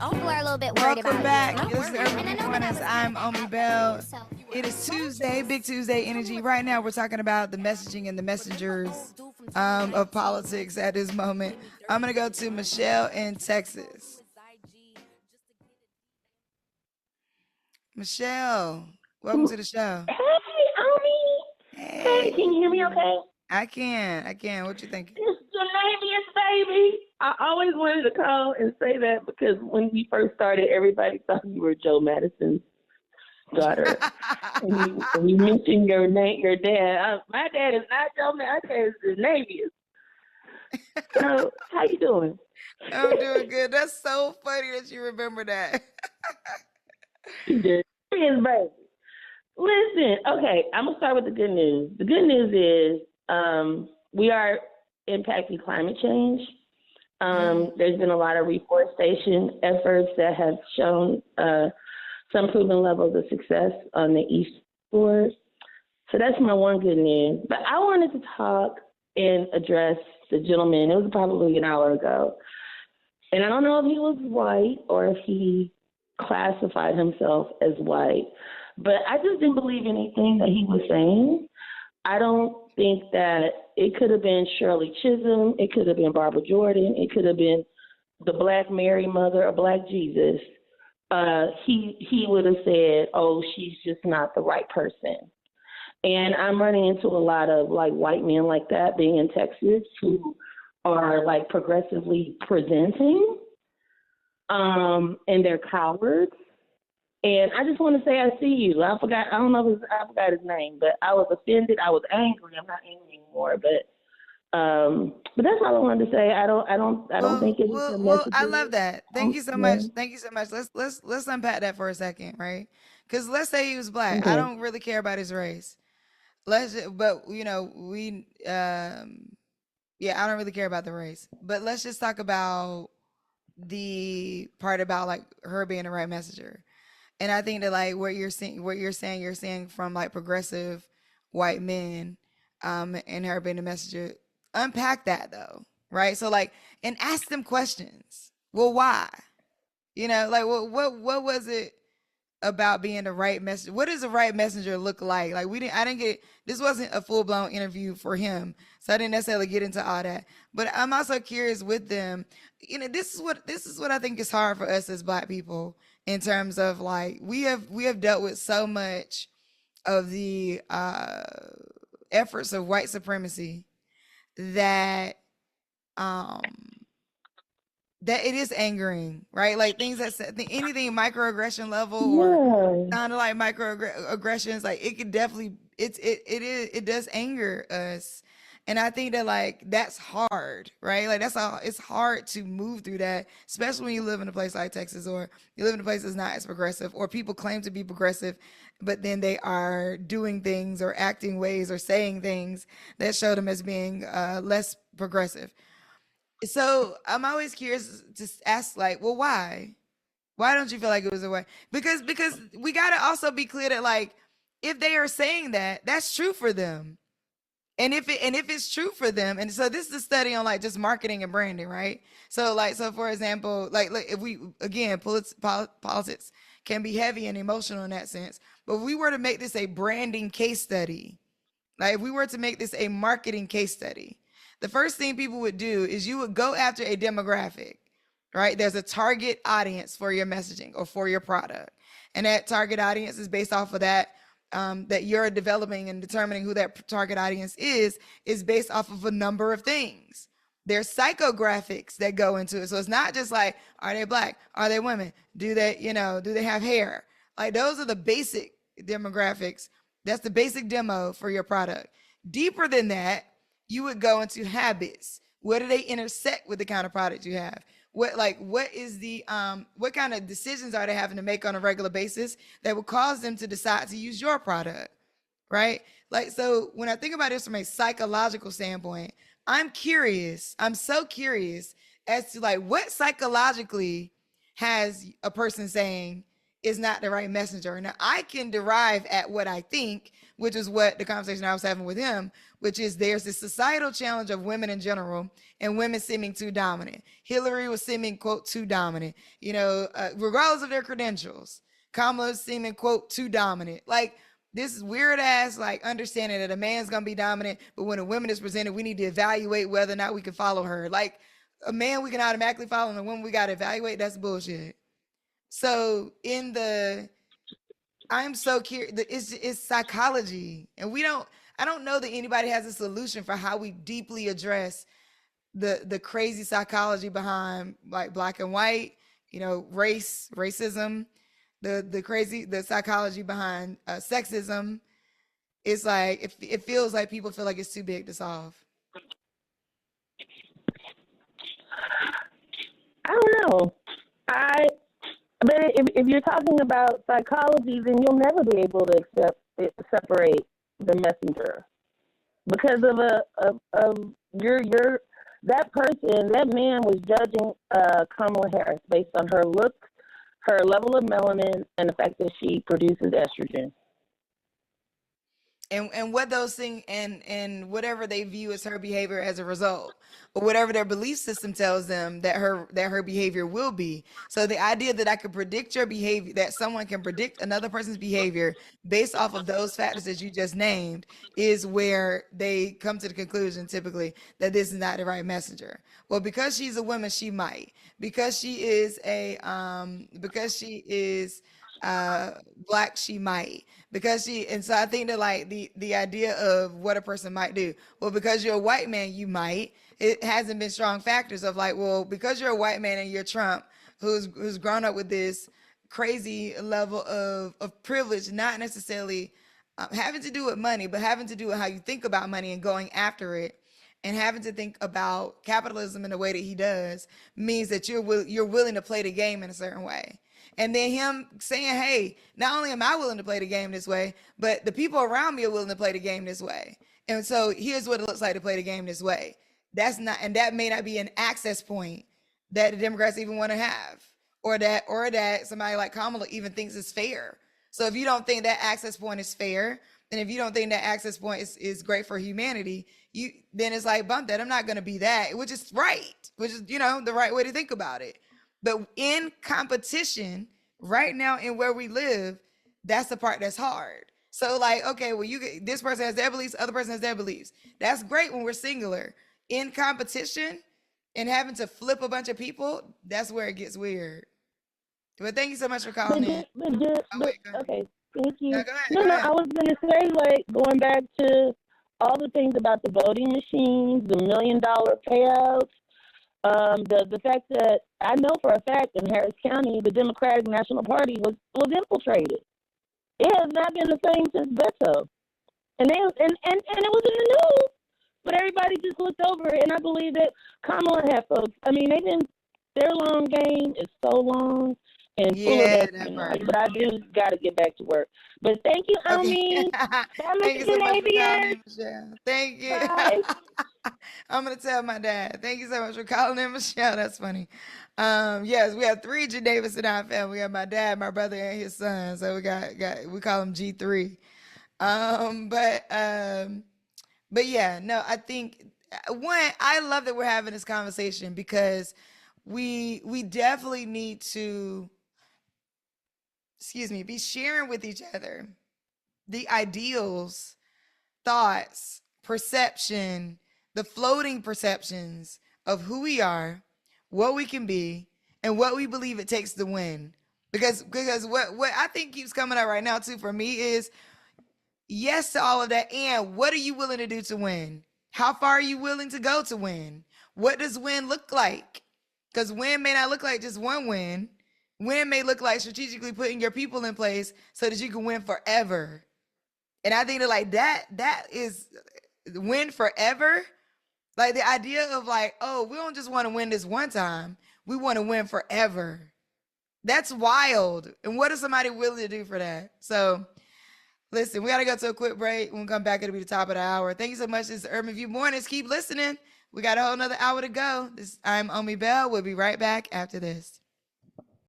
People are a little bit worried Welcome about back. you. This is Urban Performance. I'm Omi Bell. It is Tuesday, Big Tuesday Energy. Right now, we're talking about the messaging and the messengers of politics at this moment. I'm going to go to Michelle in Texas. Michelle, welcome to the show. Hey, Omi. Hey, Hey, can you hear me okay? I can. What you thinking? It's Janavius, baby. I always wanted to call and say that because when we first started, everybody thought you were Joe Madison's daughter. and you mentioned your name, your dad. My dad is not Joe Madison. My dad is Janavius. So, how you doing? I'm doing good. That's so funny that you remember that. Janavius, baby. Listen, okay, I'm going to start with the good news. The good news is we are impacting climate change. There's been a lot of reforestation efforts that have shown some proven levels of success on the East Shore. So that's my one good news. But I wanted to talk and address the gentleman. It was probably an hour ago. And I don't know if he was white or if he classified himself as white. But I just didn't believe anything that he was saying. I don't think that it could have been Shirley Chisholm. It could have been Barbara Jordan. It could have been the Black Mary Mother or Black Jesus. He would have said, "Oh, she's just not the right person." And I'm running into a lot of like white men like that being in Texas who are like progressively presenting, and they're cowards. And I just want to say I see you. I forgot his name, but I was offended. I was angry. I'm not angry anymore, but that's all I wanted to say. I don't think it was a message. I love that. Thank you so much. Yeah. Thank you so much. Let's unpack that for a second, right? Because let's say he was black. I Okay. don't really care about his race. But yeah, I don't really care about the race. But let's just talk about the part about like her being the right messenger. And I think that like you're saying from like progressive white men, and her being the messenger. Unpack that though, right? So like, and ask them questions. Well, why? Like what was it about being the right messenger? What does the right messenger look like? Like I didn't get, this wasn't a full blown interview for him, so I didn't necessarily get into all that. But I'm also curious with them. This is what I think is hard for us as Black people in terms of like we have dealt with so much of the efforts of white supremacy that um that it is angering, right? Like things anything microaggression level or Yeah. kind of like microaggressions, like it could definitely it does anger us. And I think that like that's hard, right? Like it's hard to move through that, especially when you live in a place like Texas or you live in a place that's not as progressive or people claim to be progressive, but then they are doing things or acting ways or saying things that show them as being less progressive. So I'm always curious to ask, like, well, why? Why don't you feel like it was a way? Because we gotta also be clear that like, if they are saying that, that's true for them. And if it's true for them, and so this is a study on like just marketing and branding, right? So for example, like if we again politics can be heavy and emotional in that sense, but if we were to make this a branding case study, like if we were to make this a marketing case study, the first thing people would do is you would go after a demographic, right? There's a target audience for your messaging or for your product. And that target audience is based off of that, that you're developing and determining who that target audience is based off of a number of things. There's psychographics that go into it. So it's not just like, are they Black? Are they women? Do they have hair? Like those are the basic demographics. That's the basic demo for your product. Deeper than that, you would go into habits. Where do they intersect with the kind of product you have? What is the what kind of decisions are they having to make on a regular basis that would cause them to decide to use your product, right? Like, so when I think about this from a psychological standpoint, I'm so curious as to like what psychologically has a person saying, is not the right messenger. Now, I can derive at what I think, which is what the conversation I was having with him, which is there's this societal challenge of women in general and women seeming too dominant. Hillary was seeming, quote, too dominant, regardless of their credentials. Kamala seeming, quote, too dominant. Like, this is weird ass, like, understanding that a man's gonna be dominant, but when a woman is presented, we need to evaluate whether or not we can follow her. Like, a man we can automatically follow and a woman we gotta evaluate, that's bullshit. So in the I'm so curious. It's psychology, and we don't. I don't know that anybody has a solution for how we deeply address the crazy psychology behind like black and white, racism, the psychology behind sexism. It's like it feels like people feel like it's too big to solve. I don't know. I But if you're talking about psychology, then you'll never be able to separate the messenger because of your that person, that man was judging Kamala Harris based on her look, her level of melanin, and the fact that she produces estrogen. And what those things and whatever they view as her behavior as a result, or whatever their belief system tells them that her behavior will be. So the idea that I could predict your behavior, that someone can predict another person's behavior based off of those factors that you just named, is where they come to the conclusion typically that this is not the right messenger. Well, because she's a woman, she might. Because she is uh black, she might. And so I think that like the idea of what a person might do, well, because you're a white man, you might. It hasn't been strong factors of like, well, because you're a white man and you're Trump, who's grown up with this crazy level of privilege, not necessarily having to do with money, but having to do with how you think about money and going after it, and having to think about capitalism in the way that he does, means that you're willing to play the game in a certain way. And then him saying, hey, not only am I willing to play the game this way, but the people around me are willing to play the game this way. And so here's what it looks like to play the game this way. And that may not be an access point that the Democrats even want to have, or that somebody like Kamala even thinks is fair. So if you don't think that access point is fair, and if you don't think that access point is great for humanity, then it's like, bump that. I'm not going to be that, which is right, which is, the right way to think about it. But in competition right now in where we live, that's the part that's hard. So like, okay, well, this person has their beliefs, other person has their beliefs. That's great when we're singular. In competition and having to flip a bunch of people, that's where it gets weird. But thank you so much for calling in. Oh wait, go ahead. Okay, thank No, you. go ahead. No, Go no, ahead. I was gonna say like going back to all the things about the voting machines, the $1 million payouts. The fact that I know for a fact in Harris County, the Democratic National Party was infiltrated. It has not been the same since Beto, and it was in the news, but everybody just looked over it. And I believe that Kamala had folks. I mean, their long game is so long and full of Yeah, that espionage. part. But I do got to get back to work. But thank you, Okay. Omi. Bye, Thank you Mr. so much for calling Canadian. in, Michelle. Thank you. Bye. I'm gonna tell my dad. Thank you so much for calling in, Michelle. That's funny. Yes, we have three G Davis in our family. We have my dad, my brother, and his son. So we call him G3. Um, but um, but yeah, no, I think I love that we're having this conversation because we definitely need to, excuse me, be sharing with each other the ideals, thoughts, perception, the floating perceptions of who we are, what we can be, and what we believe it takes to win. Because what I think keeps coming up right now too for me is yes to all of that. And what are you willing to do to win? How far are you willing to go to win? What does win look like? Because win may not look like just one win. Win may look like strategically putting your people in place so that you can win forever. And I think that like that is win forever. Like the idea of like, oh, we don't just want to win this one time. We want to win forever. That's wild. And what is somebody willing to do for that? So listen, we got to go to a quick break. When we come back, it'll be the top of the hour. Thank you so much. This is Urban View Mornings. Keep listening. We got a whole nother hour to go. I'm Omi Bell. We'll be right back after this.